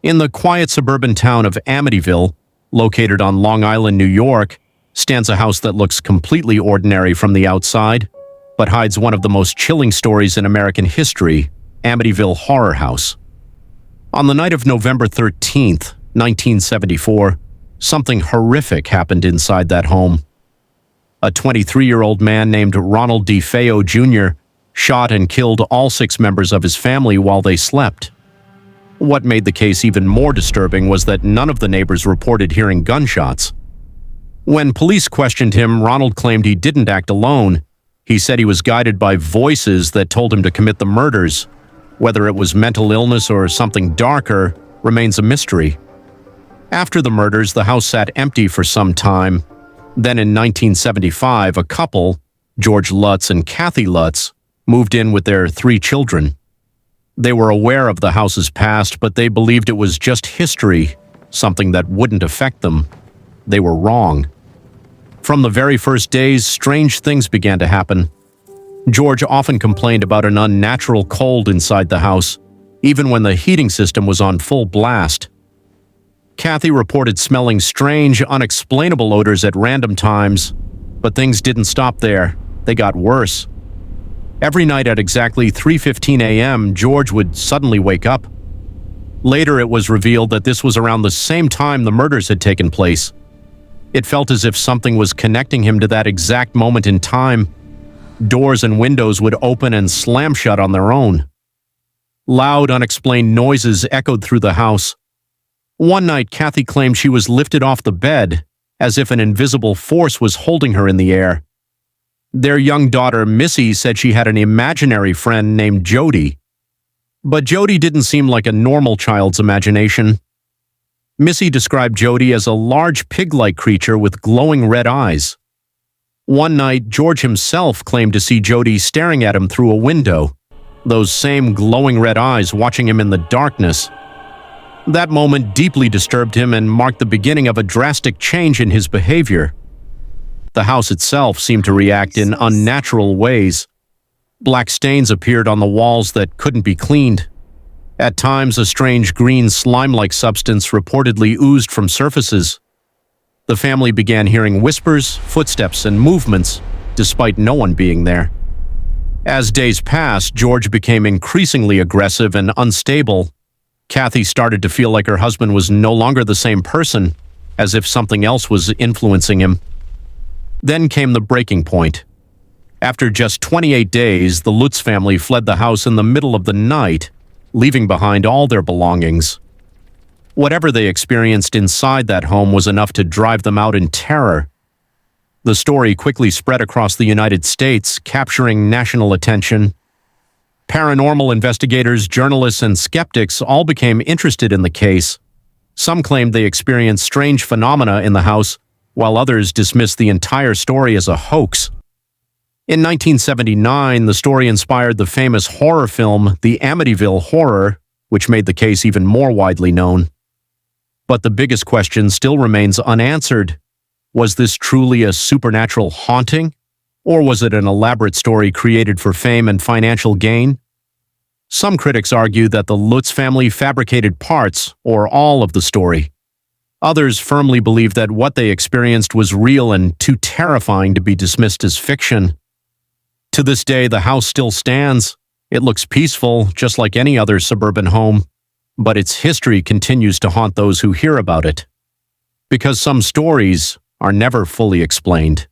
In the quiet suburban town of Amityville, located on Long Island, New York, stands a house that looks completely ordinary from the outside, but hides one of the most chilling stories in American history, Amityville Horror House. On the night of November 13th, 1974, something horrific happened inside that home. A 23-year-old man named Ronald DeFeo Jr. shot and killed all 6 members of his family while they slept. What made the case even more disturbing was that none of the neighbors reported hearing gunshots. When police questioned him, Ronald claimed he didn't act alone. He said he was guided by voices that told him to commit the murders. Whether it was mental illness or something darker remains a mystery. After the murders, the house sat empty for some time. Then in 1975, a couple, George Lutz and Kathy Lutz, moved in with their 3 children. They were aware of the house's past, but they believed it was just history, something that wouldn't affect them. They were wrong. From the very first days, strange things began to happen. George often complained about an unnatural cold inside the house, even when the heating system was on full blast. Kathy reported smelling strange, unexplainable odors at random times, but things didn't stop there. They got worse. Every night at exactly 3:15 a.m., George would suddenly wake up. Later, it was revealed that this was around the same time the murders had taken place. It felt as if something was connecting him to that exact moment in time. Doors and windows would open and slam shut on their own. Loud, unexplained noises echoed through the house. One night, Kathy claimed she was lifted off the bed, as if an invisible force was holding her in the air. Their young daughter, Missy, said she had an imaginary friend named Jody. But Jody didn't seem like a normal child's imagination. Missy described Jody as a large pig-like creature with glowing red eyes. One night, George himself claimed to see Jody staring at him through a window, those same glowing red eyes watching him in the darkness. That moment deeply disturbed him and marked the beginning of a drastic change in his behavior. The house itself seemed to react in unnatural ways. Black stains appeared on the walls that couldn't be cleaned. At times, a strange green slime-like substance reportedly oozed from surfaces. The family began hearing whispers, footsteps, and movements, despite no one being there. As days passed, George became increasingly aggressive and unstable. Kathy started to feel like her husband was no longer the same person, as if something else was influencing him. Then came the breaking point. After just 28 days, the Lutz family fled the house in the middle of the night, leaving behind all their belongings. Whatever they experienced inside that home was enough to drive them out in terror. The story quickly spread across the United States, capturing national attention. Paranormal investigators, journalists, and skeptics all became interested in the case. Some claimed they experienced strange phenomena in the house, while others dismissed the entire story as a hoax. In 1979, the story inspired the famous horror film The Amityville Horror, which made the case even more widely known. But the biggest question still remains unanswered. Was this truly a supernatural haunting? Or was it an elaborate story created for fame and financial gain? Some critics argue that the Lutz family fabricated parts or all of the story. Others firmly believe that what they experienced was real and too terrifying to be dismissed as fiction. To this day, the house still stands. It looks peaceful, just like any other suburban home, but its history continues to haunt those who hear about it. Because some stories are never fully explained.